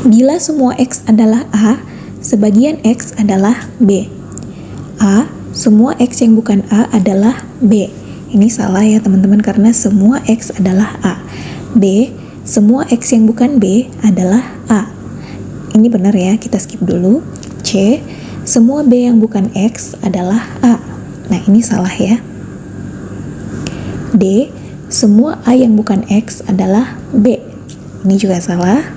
Bila semua X adalah A, sebagian X adalah B. A, semua X yang bukan A adalah B. Ini salah ya teman-teman, karena semua X adalah A. B, semua X yang bukan B adalah A. Ini benar ya, kita skip dulu. C, semua B yang bukan X adalah A. Nah, ini salah ya. D, semua A yang bukan X adalah B. Ini juga salah.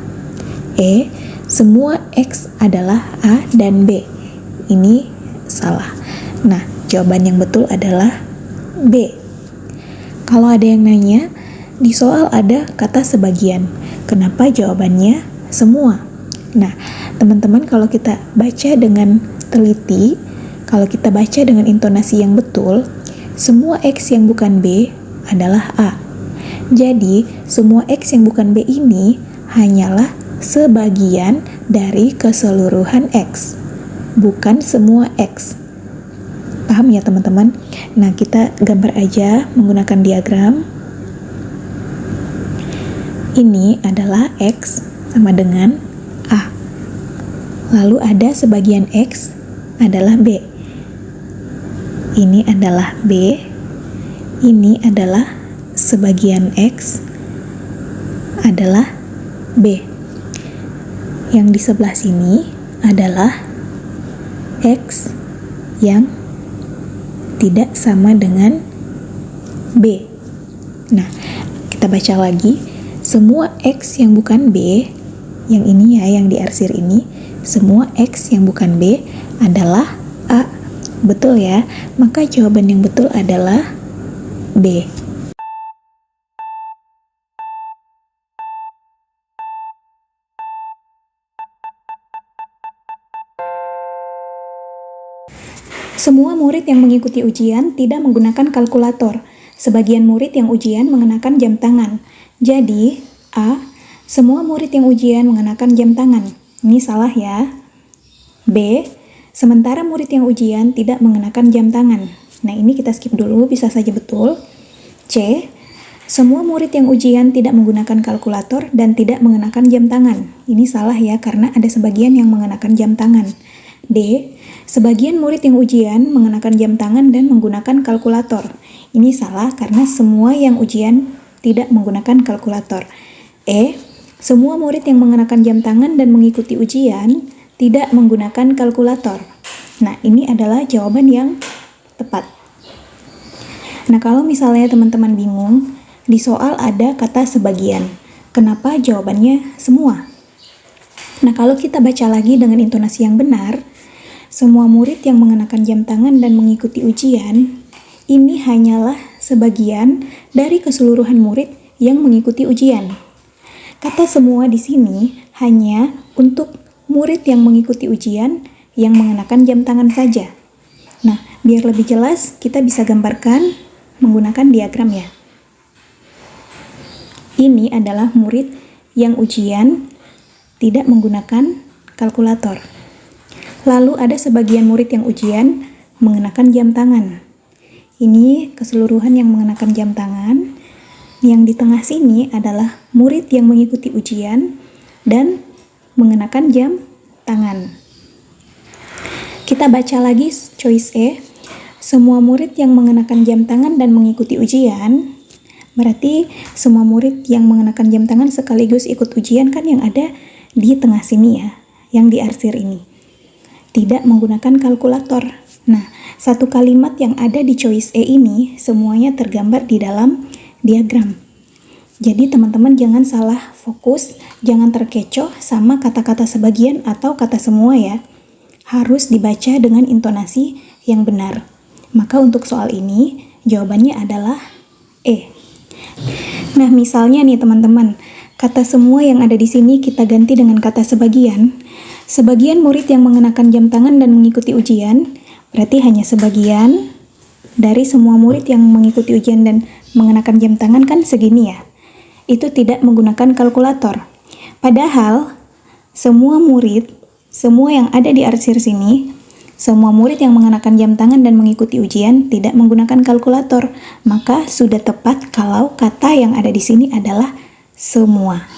E, semua X adalah A dan B. Ini salah. Nah, jawaban yang betul adalah B. Kalau ada yang nanya, di soal ada kata sebagian. Kenapa jawabannya semua? Nah, teman-teman, kalau kita baca dengan teliti, kalau kita baca dengan intonasi yang betul, semua X yang bukan B adalah A. Jadi, semua X yang bukan B ini hanyalah sebagian dari keseluruhan X, bukan semua X. Paham ya teman-teman? Nah, kita gambar aja menggunakan diagram. Ini adalah X sama dengan A. Lalu ada sebagian X adalah B. Ini adalah B. Ini adalah sebagian X adalah B. Yang di sebelah sini adalah X yang tidak sama dengan B. Nah, kita baca lagi. Semua X yang bukan B, yang ini ya, yang diarsir ini, semua X yang bukan B adalah A. Betul ya? Maka jawaban yang betul adalah B. Semua murid yang mengikuti ujian tidak menggunakan kalkulator. Sebagian murid yang ujian mengenakan jam tangan. Jadi, A, semua murid yang ujian mengenakan jam tangan. Ini salah ya. B, sementara murid yang ujian tidak mengenakan jam tangan. Nah, ini kita skip dulu, bisa saja betul. C, semua murid yang ujian tidak menggunakan kalkulator dan tidak mengenakan jam tangan. Ini salah ya, karena ada sebagian yang mengenakan jam tangan. D, sebagian murid yang ujian mengenakan jam tangan dan menggunakan kalkulator. Ini salah karena semua yang ujian tidak menggunakan kalkulator. E, semua murid yang mengenakan jam tangan dan mengikuti ujian tidak menggunakan kalkulator. Nah, ini adalah jawaban yang tepat. Nah, kalau misalnya teman-teman bingung, di soal ada kata sebagian. Kenapa jawabannya semua? Nah, kalau kita baca lagi dengan intonasi yang benar, semua murid yang mengenakan jam tangan dan mengikuti ujian, ini hanyalah sebagian dari keseluruhan murid yang mengikuti ujian. Kata semua di sini hanya untuk murid yang mengikuti ujian yang mengenakan jam tangan saja. Nah, biar lebih jelas, kita bisa gambarkan menggunakan diagram ya. Ini adalah murid yang ujian tidak menggunakan kalkulator. Lalu ada sebagian murid yang ujian mengenakan jam tangan. Ini keseluruhan yang mengenakan jam tangan. Yang di tengah sini adalah murid yang mengikuti ujian dan mengenakan jam tangan. Kita baca lagi choice E. Semua murid yang mengenakan jam tangan dan mengikuti ujian, berarti semua murid yang mengenakan jam tangan sekaligus ikut ujian kan yang ada di tengah sini ya, yang diarsir ini. Tidak menggunakan kalkulator. Nah, satu kalimat yang ada di choice E ini semuanya tergambar di dalam diagram. Jadi teman-teman jangan salah fokus, jangan terkecoh sama kata-kata sebagian atau kata semua ya. Harus dibaca dengan intonasi yang benar. Maka untuk soal ini jawabannya adalah E. Nah, misalnya nih teman-teman, kata semua yang ada di sini kita ganti dengan kata sebagian. Sebagian murid yang mengenakan jam tangan dan mengikuti ujian, berarti hanya sebagian dari semua murid yang mengikuti ujian dan mengenakan jam tangan kan segini ya. Itu tidak menggunakan kalkulator. Padahal semua murid, semua yang ada di arsir sini, semua murid yang mengenakan jam tangan dan mengikuti ujian tidak menggunakan kalkulator. Maka sudah tepat kalau kata yang ada di sini adalah semua.